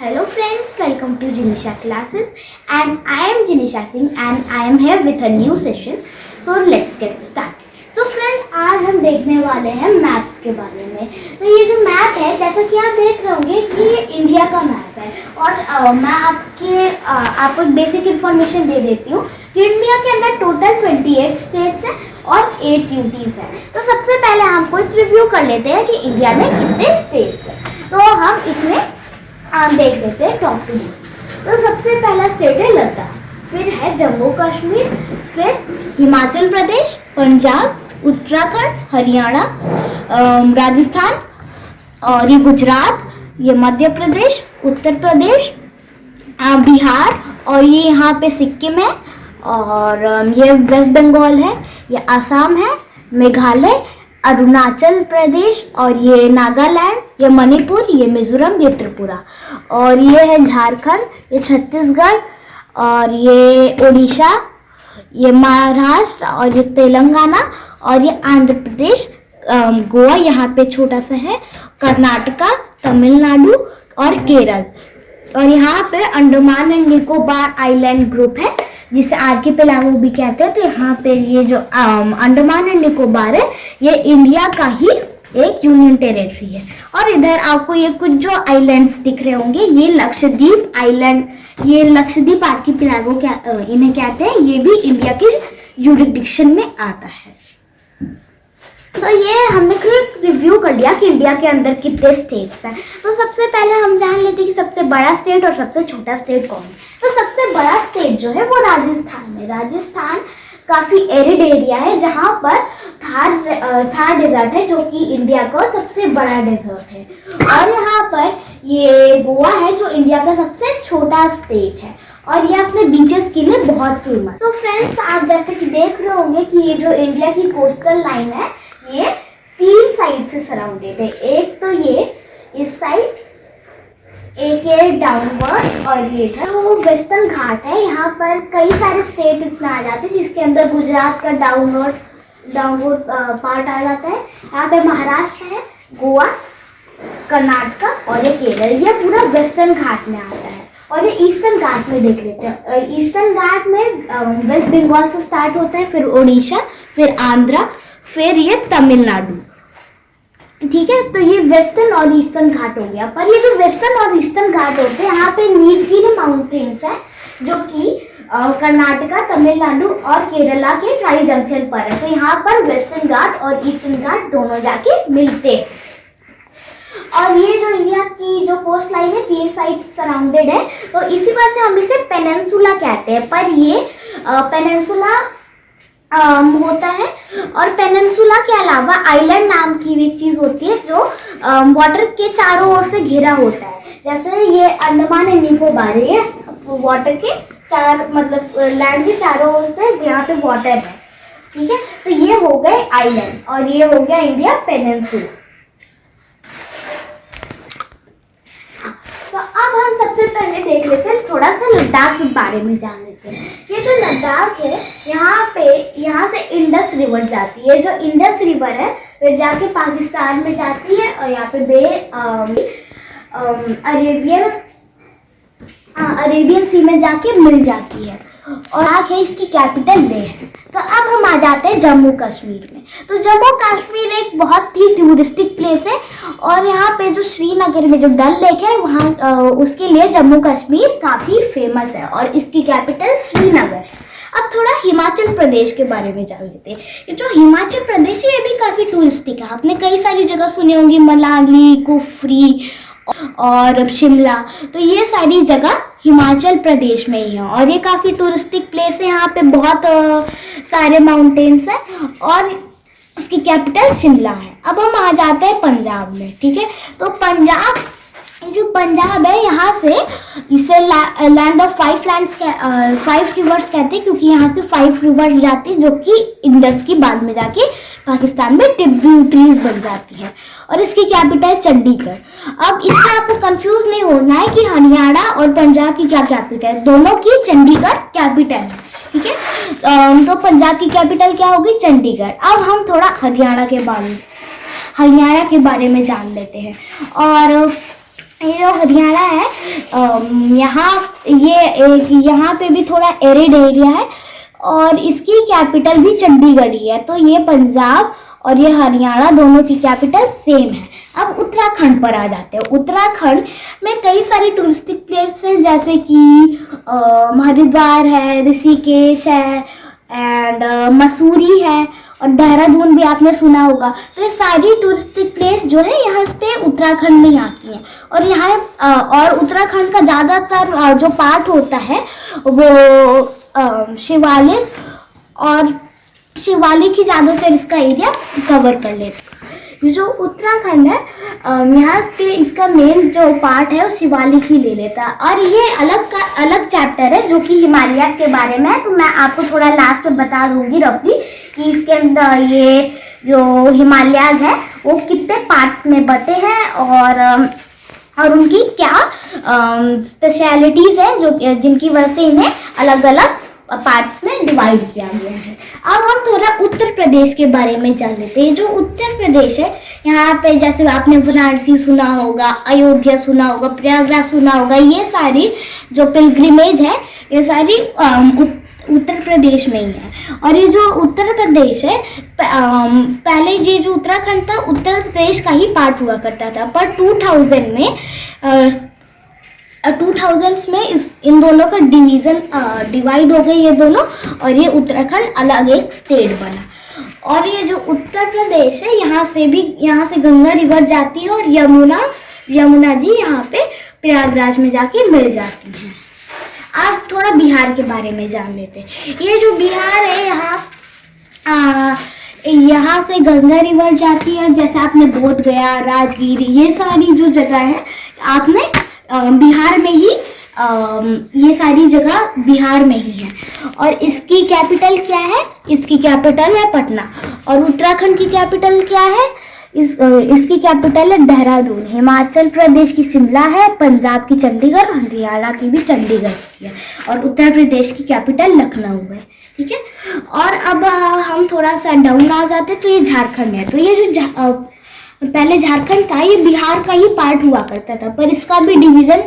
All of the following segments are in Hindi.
Hello friends, welcome to Jinisha classes and I am Jinisha Singh and I am here with a new session. So let's get started. तो फ्रेंड आज हम देखने वाले हैं मैप्स के बारे में। तो ये जो मैप है जैसा कि आप देख रहे होंगे कि ये इंडिया का मैप है और मैं आपको बेसिक इन्फॉर्मेशन दे देती हूँ कि इंडिया के अंदर टोटल 28 स्टेट्स हैं और 8 यूटीज हैं। तो सबसे पहले हमको एक रिव्यू कर लेते हैं कि इंडिया में कितने स्टेट्स हैं। तो हम इसमें देख लेते हैं टॉप टू। तो सबसे पहला स्टेट है लद्दाख, फिर है जम्मू कश्मीर, फिर हिमाचल प्रदेश, पंजाब, उत्तराखंड, हरियाणा, राजस्थान और ये गुजरात, ये मध्य प्रदेश, उत्तर प्रदेश, बिहार और ये यहाँ पे सिक्किम है और ये वेस्ट बंगाल है, ये असम है, मेघालय, अरुणाचल प्रदेश और ये नागालैंड, ये मणिपुर, ये मिजोरम, ये त्रिपुरा और ये है झारखंड, ये छत्तीसगढ़ और ये उड़ीसा, ये महाराष्ट्र और ये तेलंगाना और ये आंध्र प्रदेश, गोवा यहाँ पे छोटा सा है, कर्नाटका, तमिलनाडु और केरल और यहाँ पे Andaman and Nicobar island group है जिसे आर्किपेलागो भी कहते हैं। तो यहाँ पे ये जो अंडमान एंड निकोबार है ये इंडिया का ही एक यूनियन टेरिटरी है। और इधर आपको ये कुछ जो आइलैंड्स दिख रहे होंगे ये लक्षद्वीप आइलैंड, ये लक्षद्वीप आर्किपेलागो इन्हें कहते हैं, ये भी इंडिया के जुरिडिक्शन में आता है। तो ये हमने रिव्यू कर लिया कि इंडिया के अंदर कितने स्टेट्स हैं। तो सबसे पहले हम जान लेते हैं कि सबसे बड़ा स्टेट और सबसे छोटा स्टेट कौन है। तो सबसे बड़ा स्टेट जो है वो राजस्थान है। राजस्थान काफ़ी एरिड एरिया है जहाँ पर थार डेजर्ट है जो कि इंडिया का सबसे बड़ा डेजर्ट है। और यहाँ पर ये गोवा है जो इंडिया का सबसे छोटा स्टेट है और ये अपने बीचेस के लिए बहुत फेमस। तो फ्रेंड्स आप जैसे कि देख रहे होंगे कि ये जो इंडिया की कोस्टल लाइन है ये 3 साइड से सराउंडेड है। एक तो ये इस साइड, एक ये डाउनवर्ड्स और ये इधर तो वेस्टर्न घाट है। यहाँ पर कई सारे स्टेट इसमें आ जाते हैं जिसके अंदर गुजरात का डाउनवर्ड पार्ट आ जाता है। यहाँ पे महाराष्ट्र है, गोवा, कर्नाटका और ये केरल, ये पूरा वेस्टर्न घाट में आता है। और ये ईस्टर्न घाट में देख लेते हैं। ईस्टर्न घाट में वेस्ट बंगाल से स्टार्ट होता है, फिर उड़ीसा, फिर आंध्रा, फिर ये तमिलनाडु। ठीक है, तो ये वेस्टर्न और ईस्टर्न घाट हो गया। पर ये जो वेस्टर्न और ईस्टर्न घाट होते हैं यहाँ पे नीलगिरी माउंटेन्स है जो कि कर्नाटका, तमिलनाडु और केरला के ट्राई जंक्शन पर है। तो यहाँ पर वेस्टर्न घाट और ईस्टर्न घाट दोनों जाके मिलते हैं। और ये जो इंडिया की जो कोस्ट लाइन है 3 साइड सराउंडेड है तो इसी वजह से हम इसे पेनिनसुला कहते हैं। पर ये पेनिनसुला होता है और पेनिनसुला के अलावा आइलैंड नाम की भी चीज़ होती है जो वाटर के चारों ओर से घिरा होता है। जैसे ये अंडमान एंड निकोबार है, वाटर के मतलब लैंड के चारों ओर से यहाँ पे वाटर है। ठीक है, तो ये हो गए आइलैंड और ये हो गया इंडिया पेनिनसुला। तो अब हम सबसे पहले देख लेते हैं, थोड़ा सा लद्दाख के बारे में जान लेते हैं। ये जो लद्दाख है यहाँ से इंडस रिवर जाती है। जो इंडस रिवर है फिर जाके पाकिस्तान में जाती है और यहाँ पे अरेबियन सी में जाके मिल जाती है और आके इसकी कैपिटल लेह है। तो अब हम आ जाते हैं जम्मू कश्मीर में। तो जम्मू कश्मीर एक बहुत ही टूरिस्टिक प्लेस है और यहाँ पे जो श्रीनगर में जो डल लेक है वहाँ उसके लिए जम्मू कश्मीर काफ़ी फेमस है और इसकी कैपिटल श्रीनगर है। अब थोड़ा हिमाचल प्रदेश के बारे में जान लेते हैं। ये जो हिमाचल प्रदेश है ये भी काफ़ी टूरिस्टिक है। आपने कई सारी जगह सुनी होंगी, मनाली, कुफरी और शिमला। तो ये सारी जगह हिमाचल प्रदेश में ही है और ये काफ़ी टूरिस्टिक प्लेस है। यहाँ पे बहुत सारे माउंटेन्स हैं और इसकी कैपिटल शिमला है। अब हम आ जाते हैं पंजाब में। ठीक है, तो जो पंजाब है यहाँ से इसे लैंड ऑफ 5 रिवर्स कहते हैं क्योंकि यहाँ से 5 रिवर्स जाती है जो कि इंडस की बाद में जाके पाकिस्तान में ट्रिब्यूटरीज बन जाती है और इसकी कैपिटल चंडीगढ़। अब इसमें आपको कंफ्यूज नहीं होना है कि हरियाणा और पंजाब की क्या कैपिटल है, दोनों की चंडीगढ़ कैपिटल है। ठीक है, तो पंजाब की कैपिटल क्या होगी, चंडीगढ़। अब हम थोड़ा हरियाणा के बारे में जान लेते हैं। और ये जो हरियाणा है, यहाँ पे भी थोड़ा एरिड एरिया है और इसकी कैपिटल भी चंडीगढ़ ही है। तो ये पंजाब और ये हरियाणा दोनों की कैपिटल सेम है। अब उत्तराखंड पर आ जाते हैं। उत्तराखंड में कई सारी टूरिस्टिक प्लेस हैं, जैसे कि हरिद्वार है, ऋषिकेश है एंड मसूरी है और देहरादून भी आपने सुना होगा। तो ये सारी टूरिस्टिक प्लेस जो है यहाँ पे उत्तराखंड में आती हैं। और यहाँ और उत्तराखंड का ज़्यादातर जो पार्ट होता है वो शिवालिक ही ज़्यादातर इसका एरिया कवर कर लेता है। ये जो उत्तराखंड है यहाँ पे इसका मेन जो पार्ट है वो शिवालिक ही ले लेता है। और ये अलग चैप्टर है जो कि हिमालयाज के बारे में है। तो मैं आपको थोड़ा लास्ट में बता दूंगी रफली कि इसके अंदर ये जो हिमालयाज है वो कितने पार्ट्स में बटे हैं और उनकी क्या स्पेशलिटीज़ हैं जो जिनकी वजह से इन्हें अलग अलग पार्ट्स में डिवाइड किया गया है। अब हम थोड़ा उत्तर प्रदेश के बारे में जान लेते हैं। जो उत्तर प्रदेश है यहाँ पे जैसे आपने वाराणसी सुना होगा, अयोध्या सुना होगा, प्रयागराज सुना होगा, ये सारी जो पिलग्रिमेज है ये सारी उत्तर प्रदेश में ही है। और ये जो उत्तर प्रदेश है पहले ये जो उत्तराखंड था उत्तर प्रदेश का ही पार्ट हुआ करता था, पर 2000s में इन दोनों का डिवाइड हो गए ये दोनों और ये उत्तराखंड अलग एक स्टेट बना। और ये जो उत्तर प्रदेश है यहाँ से गंगा रिवर जाती है और यमुना जी यहाँ पे प्रयागराज में जाके मिल जाती हैं। आप थोड़ा बिहार के बारे में जान लेते हैं। ये जो बिहार है यहाँ से गंगा रिवर जाती है, जैसे आपने बोध गया, राजगीर, ये सारी जो जगह है आपने बिहार में ही ये सारी जगह बिहार में ही है। और इसकी कैपिटल क्या है? इसकी कैपिटल है पटना। और उत्तराखंड की कैपिटल क्या है? इसकी कैपिटल है देहरादून। हिमाचल प्रदेश की शिमला है, पंजाब की चंडीगढ़, हरियाणा की भी चंडीगढ़ है और उत्तर प्रदेश की कैपिटल लखनऊ है। ठीक है। और अब हम थोड़ा सा डाउन आ जाते हैं तो ये झारखंड है। तो ये जो पहले झारखंड था ये बिहार का ही पार्ट हुआ करता था, पर इसका भी डिवीज़न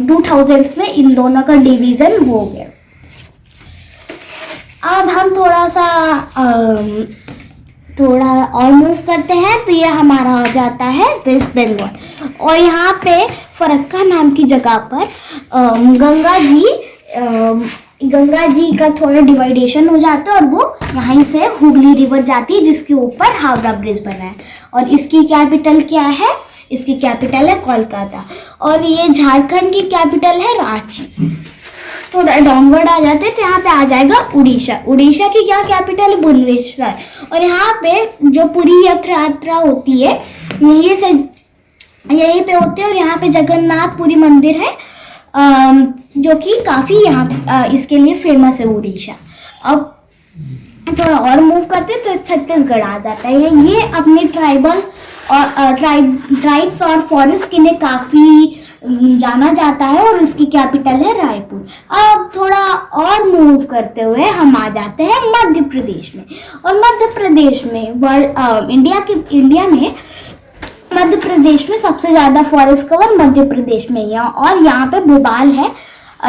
2000s में इन दोनों का डिवीज़न हो गया। अब हम थोड़ा और मूव करते हैं तो ये हमारा आ जाता है वेस्ट बंगाल। और यहाँ पे फरक्का नाम की जगह पर गंगा जी का थोड़ा डिवाइडेशन हो जाता है और वो यहाँ से हुगली रिवर जाती है जिसके ऊपर हावड़ा ब्रिज बना है। और इसकी कैपिटल क्या है? इसकी कैपिटल है कोलकाता। और ये झारखंड की कैपिटल है रांची। थोड़ा डाउनवर्ड आ जाते हैं तो यहाँ पे आ जाएगा उड़ीसा। उड़ीसा की क्या कैपिटल है? भुवनेश्वर। और यहाँ पे जो पूरी यात्रा होती है यहीं पे होती है। और यहाँ पे जगन्नाथपुरी मंदिर है जो कि काफ़ी यहाँ इसके लिए फेमस है उड़ीसा। अब थोड़ा और मूव करते हैं तो छत्तीसगढ़ आ जाता है। ये अपने ट्राइब्स और फॉरेस्ट के लिए काफ़ी जाना जाता है और इसकी कैपिटल है रायपुर। अब थोड़ा और मूव करते हुए हम आ जाते हैं मध्य प्रदेश में। और मध्य प्रदेश में इंडिया में मध्य प्रदेश में सबसे ज़्यादा फॉरेस्ट कवर मध्य प्रदेश में है। और यहाँ पे भोपाल है,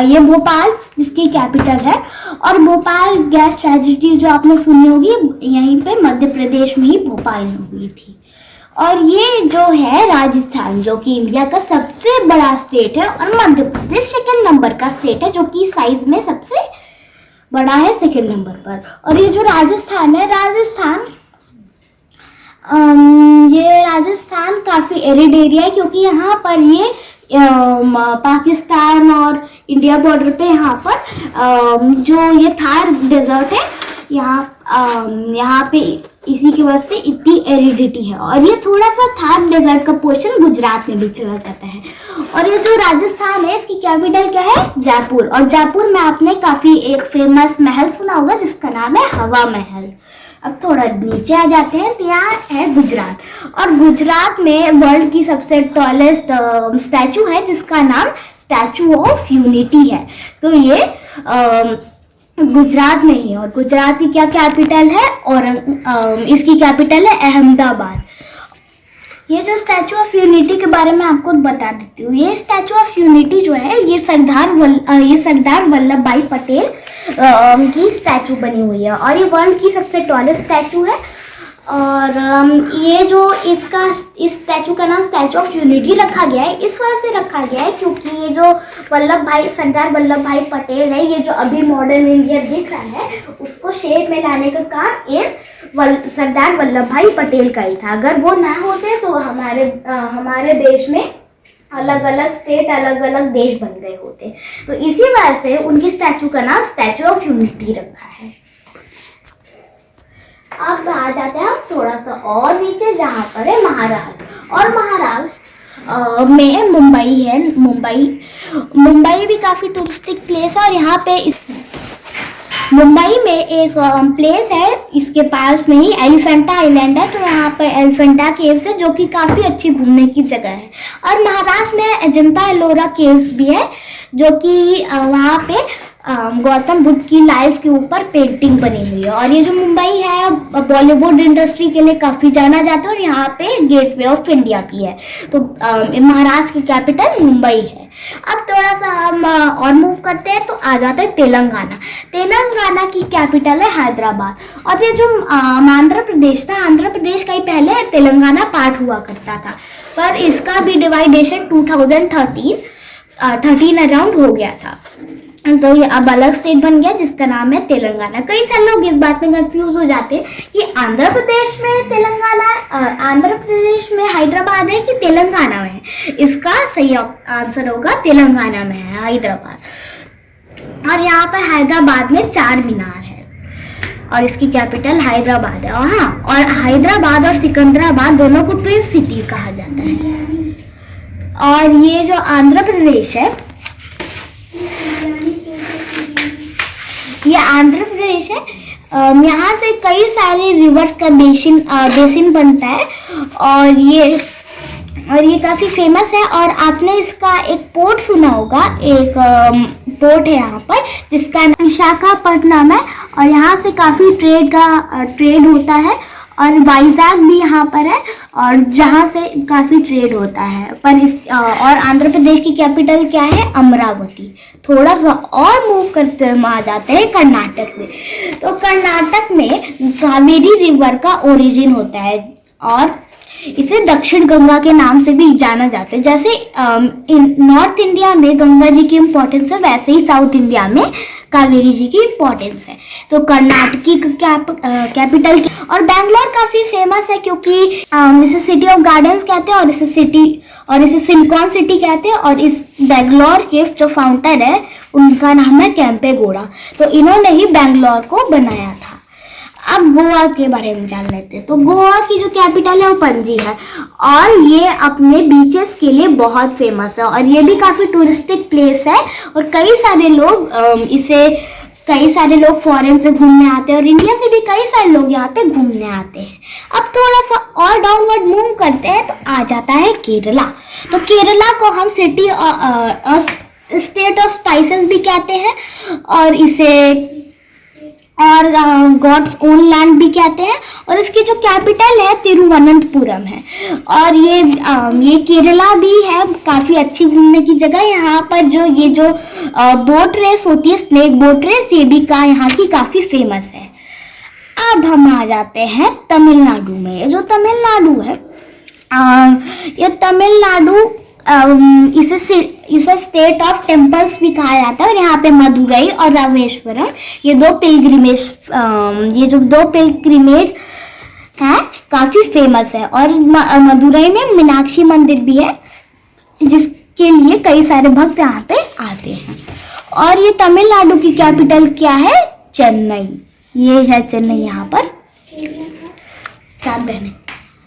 ये भोपाल जिसकी कैपिटल है। और भोपाल गैस ट्रेजेडी जो आपने सुनी होगी यहीं पे मध्य प्रदेश में ही भोपाल में हुई थी। और ये जो है राजस्थान जो कि इंडिया का सबसे बड़ा स्टेट है और मध्य प्रदेश सेकंड नंबर का स्टेट है जो कि साइज में सबसे बड़ा है सेकंड नंबर पर। और ये जो राजस्थान है राजस्थान काफ़ी एरिड एरिया है क्योंकि यहाँ पर ये पाकिस्तान और इंडिया बॉर्डर पे यहाँ पर जो ये थार डेजर्ट है यहाँ पे इसी की वजह से इतनी एरिडिटी है। और ये थोड़ा सा थार डेजर्ट का पोर्शन गुजरात में भी चला जाता है। और ये जो राजस्थान है इसकी कैपिटल क्या है? जयपुर। और जयपुर में आपने काफ़ी एक फेमस महल सुना होगा जिसका नाम है हवा महल। अब थोड़ा नीचे आ जाते हैं तो यहाँ है गुजरात। और गुजरात में वर्ल्ड की सबसे टॉलेस्ट स्टैचू है जिसका नाम स्टैचू ऑफ यूनिटी है। तो ये गुजरात में ही। और गुजरात की क्या कैपिटल है? और इसकी कैपिटल है अहमदाबाद। ये जो स्टैचू ऑफ यूनिटी के बारे में आपको बता देती हूँ। ये स्टैचू ऑफ यूनिटी जो है ये सरदार वल्लभ भाई पटेल की स्टैचू बनी हुई है और ये वर्ल्ड की सबसे टॉलेस्ट स्टैचू है। और ये जो इस स्टैचू का नाम स्टैचू ऑफ यूनिटी रखा गया है, इस वजह से रखा गया है क्योंकि ये जो सरदार वल्लभ भाई पटेल है, ये जो अभी मॉडर्न इंडिया दिख रहा है उसको शेप में लाने का काम सरदार वल्लभ भाई पटेल का ही था। अगर वो ना होते तो हमारे देश में अलग अलग स्टेट, अलग अलग देश बन गए होते। तो इसी वजह से उनकी स्टैचू का नाम स्टैचू ऑफ यूनिटी रखा है। अब आ जाते हैं आप थोड़ा सा और नीचे जहाँ पर है महाराष्ट्र। और महाराष्ट्र में मुंबई है। मुंबई भी काफ़ी टूरिस्टिक प्लेस है और यहाँ पे मुंबई में एक प्लेस है, इसके पास में ही एलिफेंटा आइलैंड है। तो यहाँ पर एलिफेंटा केव्स है जो कि काफ़ी अच्छी घूमने की जगह है। और महाराष्ट्र में अजंता एलोरा केव्स भी है जो कि वहाँ पे गौतम बुद्ध की लाइफ के ऊपर पेंटिंग बनी हुई है। और ये जो मुंबई है बॉलीवुड इंडस्ट्री के लिए काफ़ी जाना जाता है और यहाँ पे गेटवे ऑफ इंडिया भी है। तो महाराष्ट्र की कैपिटल मुंबई है। अब थोड़ा सा हम और मूव करते हैं तो आ जाता है तेलंगाना की कैपिटल है हैदराबाद। और ये जो आंध्र प्रदेश था, आंध्र प्रदेश का ही पहले तेलंगाना पार्ट हुआ करता था, पर इसका भी डिवाइडेशन 2013 अराउंड हो गया था। तो ये अब अलग स्टेट बन गया जिसका नाम है तेलंगाना। कई सारे लोग इस बात में कंफ्यूज हो जाते हैं कि आंध्र प्रदेश में हैदराबाद है कि तेलंगाना में है। इसका सही आंसर होगा तेलंगाना में है, हैदराबाद। और यहाँ पर हैदराबाद में 4 मीनार है और इसकी कैपिटल हैदराबाद है। और हैदराबाद और सिकंदराबाद दोनों को ट्विन सिटी कहा जाता है। और ये जो आंध्र प्रदेश है, ये आंध्र प्रदेश है। यहाँ से कई सारे रिवर्स का बेसिन बनता है और ये काफ़ी फेमस है। और आपने इसका एक पोर्ट सुना होगा, एक पोर्ट है यहाँ पर जिसका नाम विशाखापट्टनम है और यहाँ से काफ़ी ट्रेड होता है। और वाइजैग भी यहाँ पर है और जहाँ से काफ़ी ट्रेड होता है। और आंध्र प्रदेश की कैपिटल क्या है? अमरावती। थोड़ा सा और मूव करते हुए आ जाते हैं कर्नाटक में। तो कर्नाटक में कावेरी रिवर का ओरिजिन होता है और इसे दक्षिण गंगा के नाम से भी जाना जाता है। जैसे नॉर्थ इंडिया में गंगा जी की इम्पोर्टेंस है, वैसे ही साउथ इंडिया में कावेरी जी की इम्पोर्टेंस है। तो कर्नाटक की कैपिटल और बैंगलोर काफ़ी फेमस है क्योंकि इसे सिटी ऑफ गार्डन्स कहते हैं और इसे सिलिकॉन सिटी कहते हैं। और इस बैंगलोर के जो फाउंडर है उनका नाम है केम्पेगौड़ा। तो इन्होंने ही बैंगलोर को बनाया था। अब गोवा के बारे में जान लेते हैं। तो गोवा की जो कैपिटल है वो पणजी है और ये अपने बीचेस के लिए बहुत फेमस है और ये भी काफ़ी टूरिस्टिक प्लेस है। और कई सारे लोग फॉरेन से घूमने आते हैं और इंडिया से भी कई सारे लोग यहाँ पे घूमने आते हैं। अब थोड़ा सा और डाउनवर्ड मूव करते हैं तो आ जाता है केरला। तो केरला को हम स्टेट ऑफ स्पाइसेस भी कहते हैं और इसे गॉड्स ओन लैंड भी कहते हैं। और इसकी जो कैपिटल है तिरुवनंतपुरम है। और ये केरला भी है काफ़ी अच्छी घूमने की जगह। यहाँ पर जो बोट रेस होती है, स्नेक बोट रेस, ये भी यहाँ की काफ़ी फेमस है। अब हम आ जाते हैं तमिलनाडु में। ये जो तमिलनाडु है, ये तमिलनाडु इसे स्टेट ऑफ टेम्पल्स भी कहा जाता है। और यहाँ पे मदुरई और रामेश्वरम ये दो पिलग्रिमेज हैं, काफ़ी फेमस है। और मदुरई में मीनाक्षी मंदिर भी है जिसके लिए कई सारे भक्त यहाँ पे आते हैं। और ये तमिलनाडु की कैपिटल क्या है? चेन्नई। ये है चेन्नई यहाँ पर। 4 बहनें।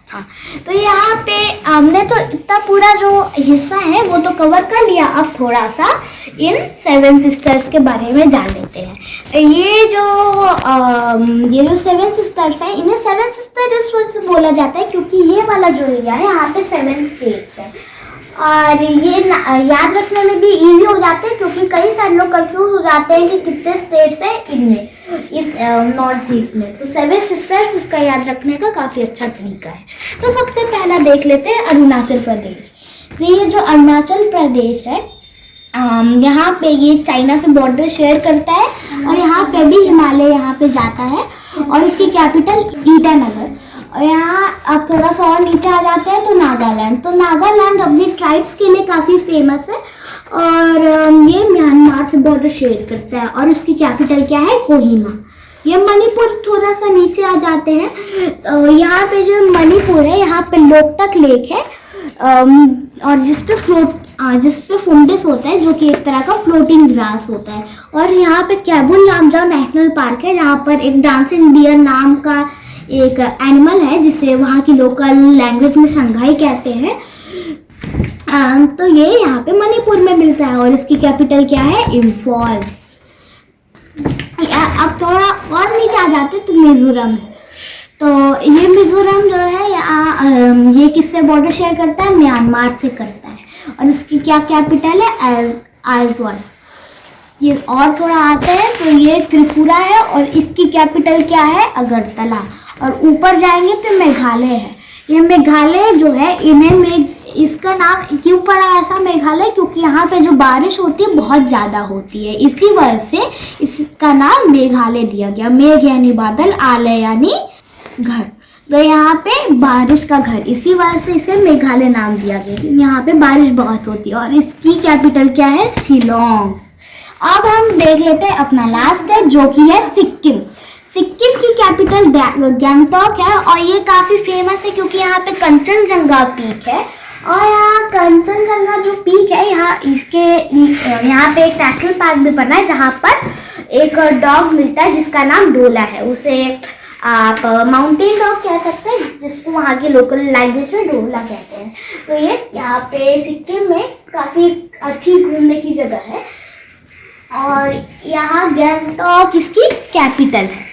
हाँ, तो यहाँ पे हमने तो इतना पूरा जो हिस्सा है वो तो कवर कर लिया। अब थोड़ा सा इन 7 सिस्टर्स के बारे में जान लेते हैं। ये जो 7 सिस्टर्स हैं, इन्हें 7 सिस्टर इस वजह से बोला जाता है क्योंकि ये वाला जो एरिया है यहाँ पे 7 स्टेट्स हैं। और ये याद रखने में भी इजी हो जाते हैं क्योंकि कई सारे लोग कंफ्यूज हो जाते हैं कि कितने स्टेट्स हैं इनमें। इस नॉर्थ ईस्ट में। तो 7 सिस्टर्स उसका याद रखने का काफ़ी अच्छा तरीका है। तो सबसे पहला देख लेते हैं अरुणाचल प्रदेश। तो ये जो अरुणाचल प्रदेश है, यहाँ पे ये चाइना से बॉर्डर शेयर करता है और यहाँ पे भी हिमालय यहाँ पे जाता है और इसकी कैपिटल ईटानगर। और यहाँ अब थोड़ा सा और नीचे आ जाते हैं तो नागालैंड। तो नागालैंड अपनी ट्राइब्स के लिए काफ़ी फेमस है और ये म्यांमार से बॉर्डर शेयर करता है और इसकी कैपिटल क्या है, कोहिमा। ये मणिपुर थोड़ा सा नीचे आ जाते हैं। तो यहाँ पे जो मणिपुर है यहाँ पे लोकटक लेक है और जिसपे फुंडिस होता है जो कि एक तरह का फ्लोटिंग ग्रास होता है। और यहाँ पे कैबुल लामजाओ नेशनल पार्क है जहाँ पर एक डांसिंग डियर नाम का एक एनिमल है जिसे वहाँ की लोकल लैंग्वेज में संघाई कहते हैं। तो ये यहाँ पे मणिपुर में मिलता है और इसकी कैपिटल क्या है, इम्फॉल। अब थोड़ा और नीचे आ जाते हैं तो मिजोरम है। तो ये मिजोरम जो है ये किससे बॉर्डर शेयर करता है, म्यांमार से करता है और इसकी क्या कैपिटल है, आइजवाल। ये और थोड़ा आते हैं तो ये त्रिपुरा है और इसकी कैपिटल क्या है, अगरतला। और ऊपर जाएंगे तो मेघालय है। ये मेघालय जो है इसका नाम क्यों पड़ा ऐसा मेघालय, क्योंकि यहाँ पे जो बारिश होती है बहुत ज़्यादा होती है, इसी वजह से इसका नाम मेघालय दिया गया। मेघ यानी बादल, आलय यानी घर, तो यहाँ पे बारिश का घर, इसी वजह से इसे मेघालय नाम दिया गया। यहाँ पे बारिश बहुत होती है और इसकी कैपिटल क्या है, शिलोंग। अब हम देख लेते हैं अपना लास्ट स्टेट जो कि है सिक्किम। सिक्किम की कैपिटल गंगटोक है और ये काफ़ी फेमस है क्योंकि यहाँ पे कंचनजंगा पीक है। और यहाँ कंचनजंगा जो पीक है यहाँ पे एक नेशनल पार्क भी बना है जहाँ पर एक डॉग मिलता है जिसका नाम डोला है। उसे आप माउंटेन डॉग कह सकते हैं जिसको वहाँ की लोकल लैंग्वेज में डोला कहते हैं। तो ये यहाँ पे सिक्किम में काफ़ी अच्छी घूमने की जगह है और यहाँ गंगटोक इसकी कैपिटल है।